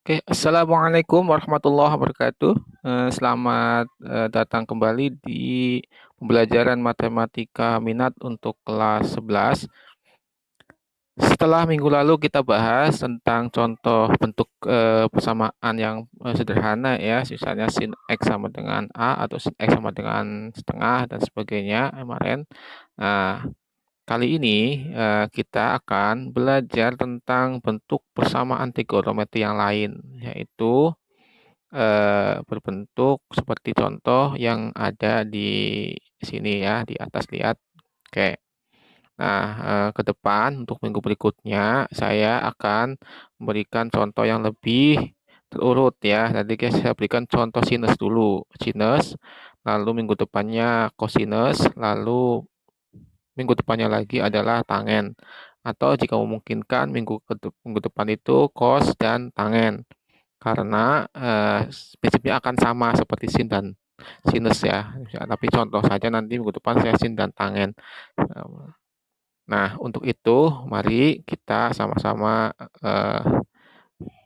Oke, assalamualaikum warahmatullahi wabarakatuh. Selamat datang kembali di pembelajaran matematika minat untuk kelas 11. Setelah minggu lalu kita bahas tentang contoh bentuk persamaan yang sederhana ya, misalnya sin X sama dengan A atau sin X sama dengan setengah dan sebagainya kemarin. Nah, kali ini kita akan belajar tentang bentuk persamaan trigonometri yang lain, yaitu berbentuk seperti contoh yang ada di sini ya, di atas lihat. Oke. Nah, ke depan untuk minggu berikutnya saya akan memberikan contoh yang lebih terurut ya. Nanti saya berikan contoh sinus dulu, sinus, lalu minggu depannya kosinus, lalu minggu depannya lagi adalah tangen. Atau jika memungkinkan minggu depan itu cos dan tangen. Karena prinsipnya akan sama seperti sin dan sinus ya. Tapi contoh saja nanti minggu depan saya sin dan tangen. Nah, untuk itu mari kita sama-sama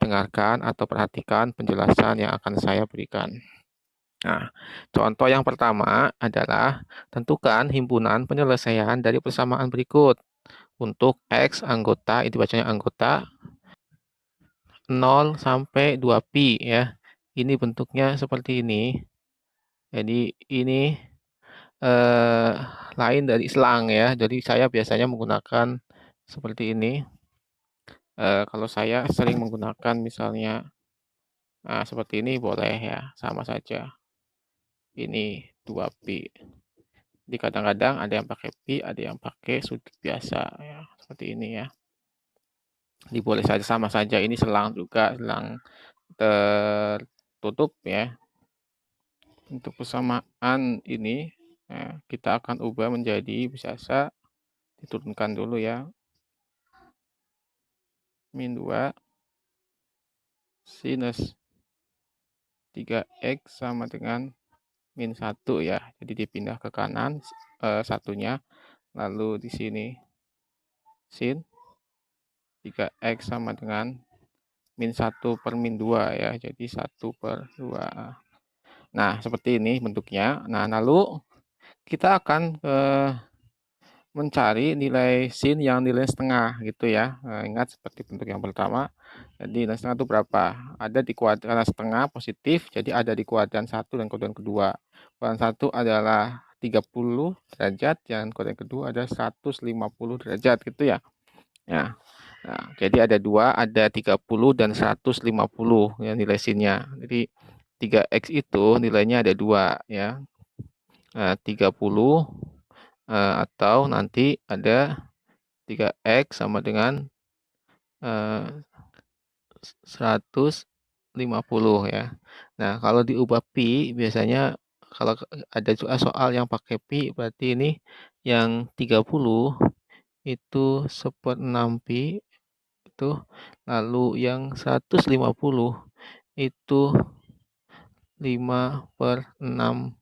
dengarkan atau perhatikan penjelasan yang akan saya berikan. Nah, contoh yang pertama adalah tentukan himpunan penyelesaian dari persamaan berikut. Untuk X anggota, itu bacanya anggota 0 sampai 2pi ya. Ini bentuknya seperti ini. Jadi ini eh, lain dari selang ya. Jadi saya biasanya menggunakan seperti ini. Kalau saya sering menggunakan misalnya seperti ini boleh ya, sama saja. Ini 2pi. Jadi kadang-kadang ada yang pakai pi, ada yang pakai sudut biasa ya, seperti ini ya. Jadi boleh saja sama saja. Ini selang juga, selang tertutup ya. Untuk persamaan ini kita akan ubah menjadi biasa, diturunkan dulu ya, min 2 sinus 3x sama dengan min 1 ya. Jadi dipindah ke kanan satunya, lalu di sini sin 3x sama dengan min 1 per min 2 ya. Jadi 1/2. Nah, seperti ini bentuknya. Nah, lalu kita akan mencari nilai sin yang nilai setengah gitu ya. Ingat seperti bentuk yang pertama. Jadi nilai setengah itu berapa? Ada di kuadran setengah positif, jadi ada di kuadran 1 dan kuadran kedua. Kuadran 1 adalah 30 derajat, dan kuadran kedua ada 150 derajat gitu ya. Ya. Nah, jadi ada dua, ada 30 dan 150 ya nilai sinnya. Jadi 3x itu nilainya ada dua ya. 30 atau nanti ada 3x sama dengan 150 ya. Nah, kalau diubah pi biasanya kalau ada soal yang pakai pi berarti ini yang 30 itu 1/6 pi itu, lalu yang 150 itu 5/6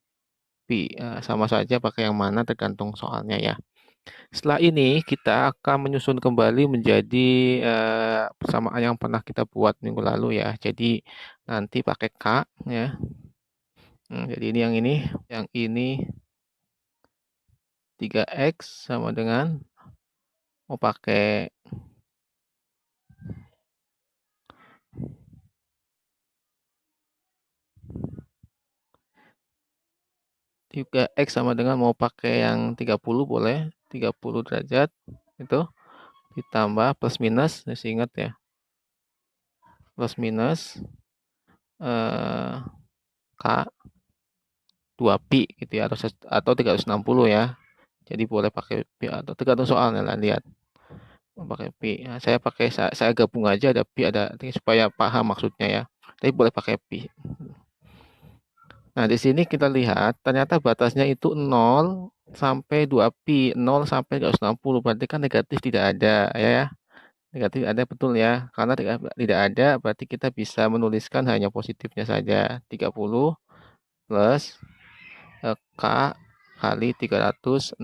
pi. Sama saja pakai yang mana tergantung soalnya ya. Setelah ini kita akan menyusun kembali menjadi persamaan yang pernah kita buat minggu lalu ya. Jadi nanti pakai K ya. Jadi ini yang ini 3x sama dengan mau pakai 3x sama dengan mau pakai yang 30 boleh, 30 derajat itu ditambah plus minus, masih ingat ya. Plus minus K 2pi gitu ya, atau 360 ya. Jadi boleh pakai pi atau tergantung soalnya lah, lihat. Mau pakai pi. Nah, saya gabung aja, ada pi ada supaya paham maksudnya ya. Tapi boleh pakai pi. Nah, di sini kita lihat ternyata batasnya itu 0 sampai 2pi, 0 sampai 360. Berarti kan negatif tidak ada ya. Negatif ada betul ya. Karena tidak ada berarti kita bisa menuliskan hanya positifnya saja. 30 plus K kali 360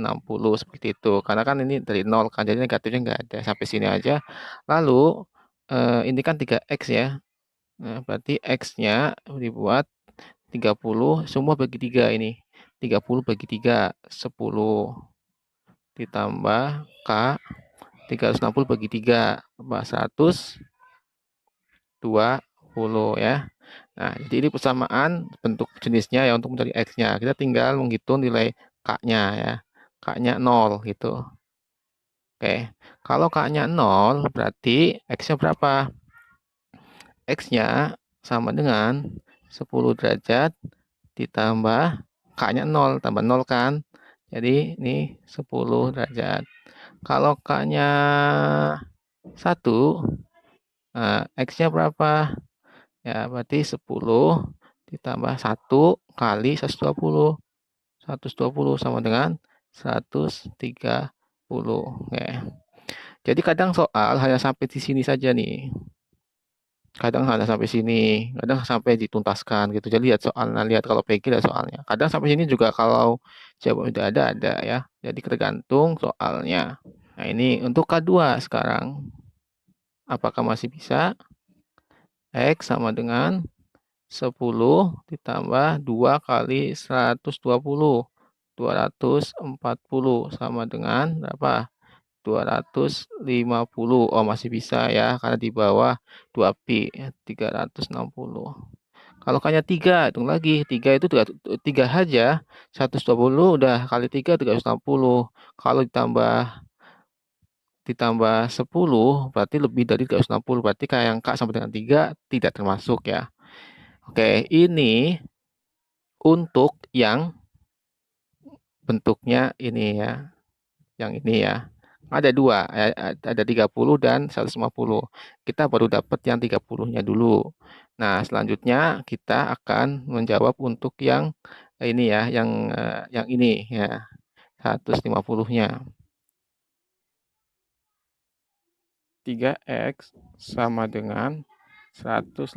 seperti itu. Karena kan ini dari 0 kan, jadi negatifnya nggak ada. Sampai sini aja. Lalu ini kan 3x ya. Nah, berarti X-nya dibuat 30, semua bagi 3 ini. 30 bagi 3, 10. Ditambah K, 360 bagi 3, 120 ya. Nah, jadi ini persamaan bentuk jenisnya ya untuk mencari X-nya. Kita tinggal menghitung nilai K-nya ya. K-nya 0 gitu. Oke, kalau K-nya 0, berarti X-nya berapa? X-nya sama dengan 10 derajat ditambah K-nya 0, tambah 0 kan? Jadi ini 10 derajat. Kalau K-nya 1, X-nya berapa? Ya, berarti 10 ditambah 1 kali 120. 120 sama dengan 130. Oke. Jadi kadang soal hanya sampai di sini saja nih. Kadang hanya sampai sini, kadang sampai dituntaskan gitu. Jadi lihat soalnya, lihat kalau PG lihat soalnya. Kadang sampai sini juga kalau jawaban udah ada ya. Jadi tergantung soalnya. Nah, ini untuk K2 sekarang. Apakah masih bisa? X sama dengan 10 ditambah 2 kali 120. 240 sama dengan berapa? 250. Oh, masih bisa ya, karena di bawah 2pi, 360. Kalau kayaknya 3, hitung lagi. 3 itu 3 aja. 120 udah kali 3, 360. Kalau ditambah 10, berarti lebih dari 360. Berarti kayak yang K sama dengan 3 tidak termasuk ya. Oke, ini untuk yang bentuknya ini ya. Yang ini ya. Ada dua, ada 30 dan 150. Kita baru dapat yang 30-nya dulu. Nah, selanjutnya kita akan menjawab untuk yang ini ya, yang ini ya, 150-nya. 3X sama dengan 150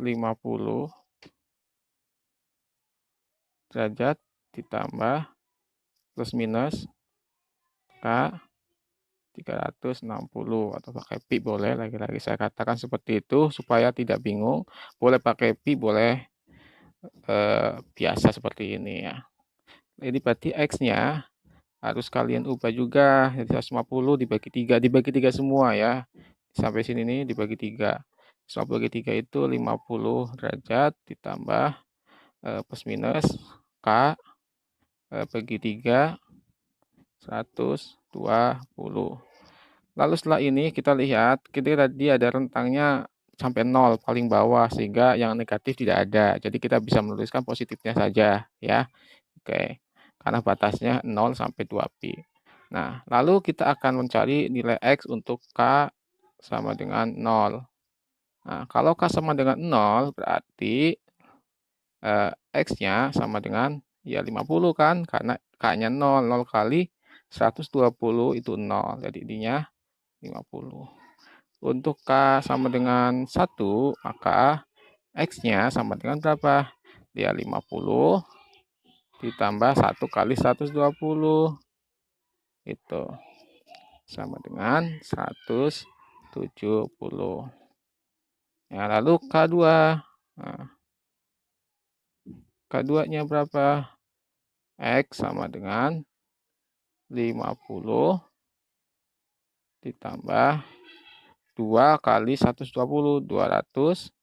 derajat ditambah plus minus K 360 atau pakai pi boleh, lagi-lagi saya katakan seperti itu supaya tidak bingung. Boleh pakai pi, boleh biasa seperti ini ya. Jadi berarti X-nya harus kalian ubah juga. Jadi 150 dibagi 3 semua ya. Sampai sini nih dibagi 3. 150 bagi 3 itu 50 derajat ditambah plus minus K bagi 3 120. Lalu setelah ini kita lihat, kita tadi ada rentangnya sampai 0 paling bawah sehingga yang negatif tidak ada. Jadi kita bisa menuliskan positifnya saja ya. Oke. Karena batasnya 0 sampai 2pi. Nah, lalu kita akan mencari nilai X untuk K sama dengan 0. Nah, kalau K sama dengan 0 berarti X-nya sama dengan ya 50 kan, karena K-nya 0, 0 kali 120 itu 0, jadi ininya 50. Untuk K sama dengan 1, maka X-nya sama dengan berapa? Ya 50 ditambah 1 kali 120. Itu sama dengan 170. Ya, lalu K2. Nah, K2-nya berapa? X sama dengan 50 ditambah 2 kali 120, 240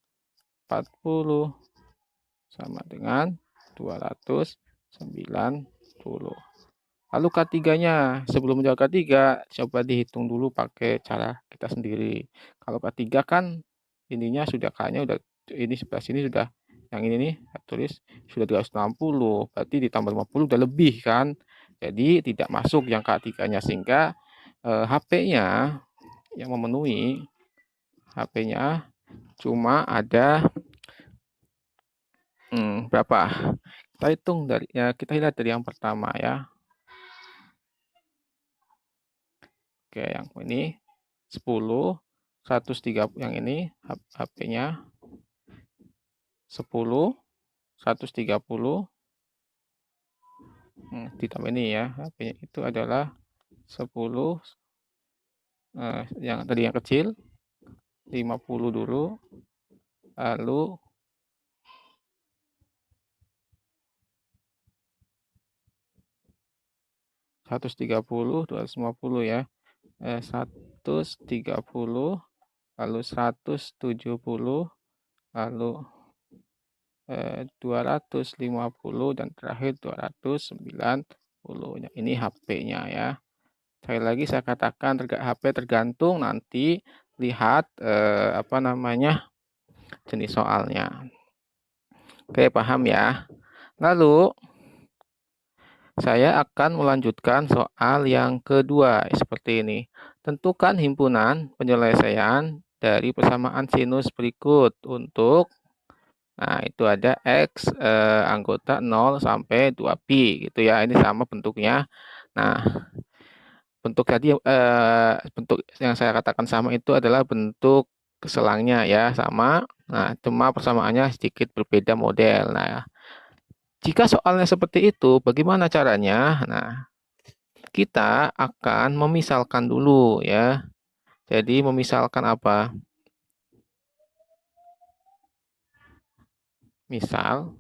sama dengan 290. Lalu K3-nya, sebelum menjawab K3, coba dihitung dulu pakai cara kita sendiri. Kalau K3 kan ininya sudah K-nya udah ini sebelah sini sudah, yang ini nih tulis sudah 360, berarti ditambah 50 udah lebih kan. Jadi tidak masuk yang K3-nya sehingga HP-nya yang memenuhi HP-nya cuma ada berapa? Kita hitung dari ya, kita lihat dari yang pertama ya. Oke, yang ini 10, 130, yang ini HP-nya 10, 130, ditambah ini ya, HP-nya itu adalah 10, yang tadi yang kecil, 50 dulu, lalu 130, 250 ya. 130, lalu 170, lalu 250 dan terakhir 290. Ini HP-nya ya. Sekali lagi saya katakan HP tergantung nanti lihat jenis soalnya. Oke, paham ya. Lalu saya akan melanjutkan soal yang kedua seperti ini. Tentukan himpunan penyelesaian dari persamaan sinus berikut untuk itu ada X anggota 0 sampai 2pi gitu ya. Ini sama bentuknya. Nah, bentuk yang saya katakan sama itu adalah bentuk selangnya ya, sama. Nah, cuma persamaannya sedikit berbeda model. Nah, jika soalnya seperti itu, bagaimana caranya? Nah, kita akan memisalkan dulu ya. Jadi memisalkan apa? Misal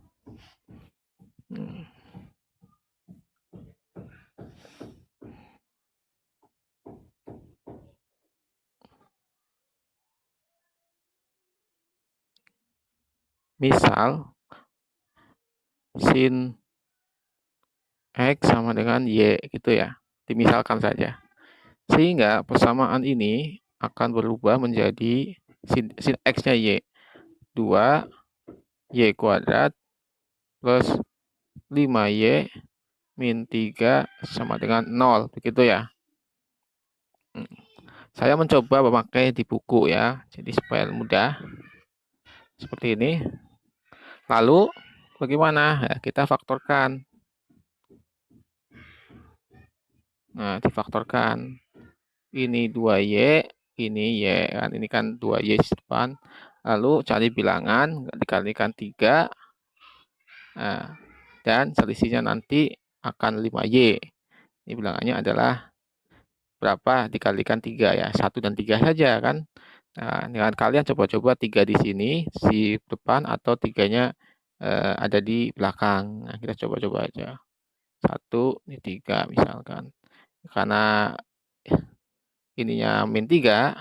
sin X sama dengan Y gitu ya. Dimisalkan saja. Sehingga persamaan ini akan berubah menjadi sin X-nya Y. 2 Y kuadrat plus 5Y min 3 sama dengan 0. Begitu ya. Saya mencoba memakai di buku ya. Jadi supaya mudah. Seperti ini. Lalu bagaimana? Ya, kita faktorkan. Nah, difaktorkan. Ini 2Y, ini Y kan. Ini kan 2Y di depan. Lalu cari bilangan, dikalikan 3. Nah, dan selisihnya nanti akan 5Y. Ini bilangannya adalah berapa dikalikan 3 ya. 1 dan 3 saja kan. Nah, dengan kalian coba-coba 3 di sini, si depan atau 3-nya ada di belakang. Nah, kita coba-coba aja. 1, ini 3 misalkan. Karena ininya min 3,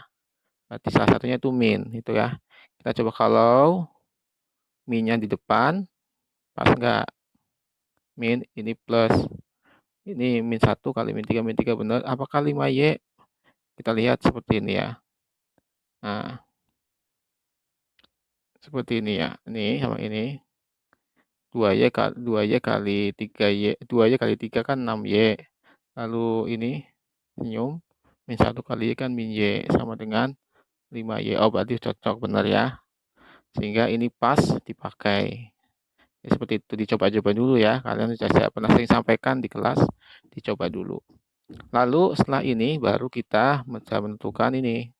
berarti salah satunya itu min, gitu ya. Kita coba kalau minnya di depan, pas enggak? Min, ini plus. Ini min 1 kali min 3 benar. Apakah 5Y? Kita lihat seperti ini ya. Nah, seperti ini ya. Ini sama ini. 2Y kali 3Y. 2Y kali 3 kan 6Y. Lalu ini senyum. Min 1 kali Y kan min Y. Sama dengan 5Y. Oh, berarti cocok benar ya. Sehingga ini pas dipakai. Ya, seperti itu, dicoba-coba dulu ya. Kalian sudah saya pernah sering sampaikan di kelas. Dicoba dulu. Lalu setelah ini baru kita menentukan ini.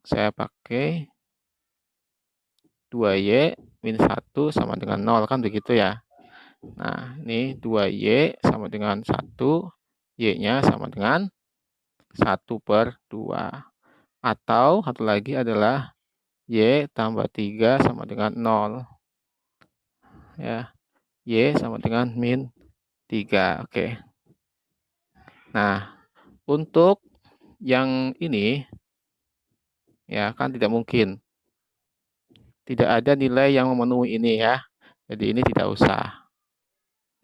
Saya pakai 2Y min 1 sama dengan 0 kan begitu ya. Nah, ini 2Y sama dengan 1, Y-nya sama dengan 1/2. Atau satu lagi adalah Y tambah 3 sama dengan 0. Ya, Y sama dengan min 3. Oke. Nah, untuk yang ini ya kan tidak mungkin. Tidak ada nilai yang memenuhi ini ya. Jadi ini tidak usah.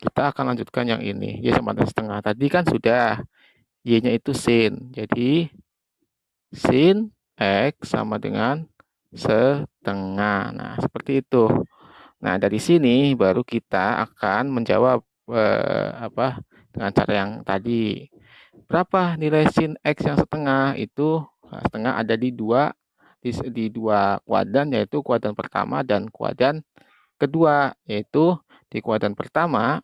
Kita akan lanjutkan yang ini. Y sama dengan setengah. Tadi kan sudah. Y-nya itu sin. Jadi sin X sama dengan setengah. Nah, seperti itu. Nah, dari sini baru kita akan menjawab dengan cara yang tadi. Berapa nilai sin X yang setengah? Itu setengah ada di dua kuadran, yaitu kuadran pertama dan kuadran kedua. Yaitu di kuadran pertama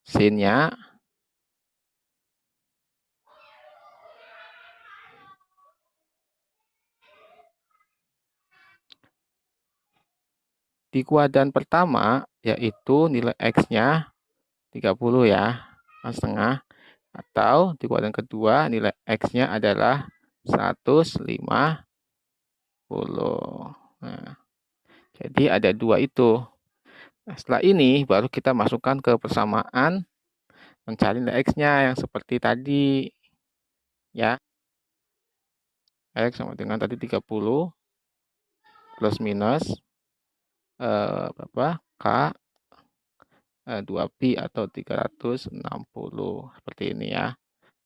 sin-nya di kuadran pertama yaitu nilai X-nya 30 ya, setengah. Atau di kuadran kedua nilai X-nya adalah 150. Nah, jadi ada dua itu. Nah, setelah ini baru kita masukkan ke persamaan mencari nilai X-nya yang seperti tadi ya. X sama dengan tadi 30 plus minus berapa? K 2pi atau 360 seperti ini ya.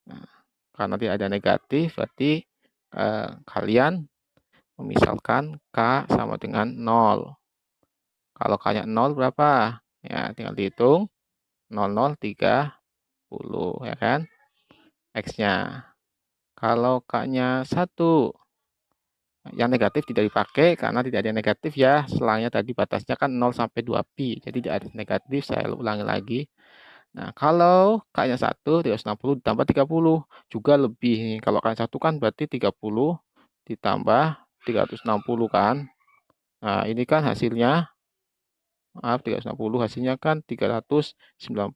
Nah, karena tidak ada negatif berarti kalian memisalkan K sama dengan 0. Kalau K-nya 0 berapa? Ya, tinggal dihitung 0030 ya kan? X-nya. Kalau K-nya 1, yang negatif tidak dipakai karena tidak ada yang negatif ya. Selangnya tadi batasnya kan 0 sampai 2pi. Jadi tidak ada negatif, saya ulangi lagi. Nah, kalau K-nya 1, 360 ditambah 30 juga lebih. Kalau K-nya 1 kan berarti 30 ditambah 360 kan. Nah, ini kan hasilnya, maaf 360 hasilnya kan 390.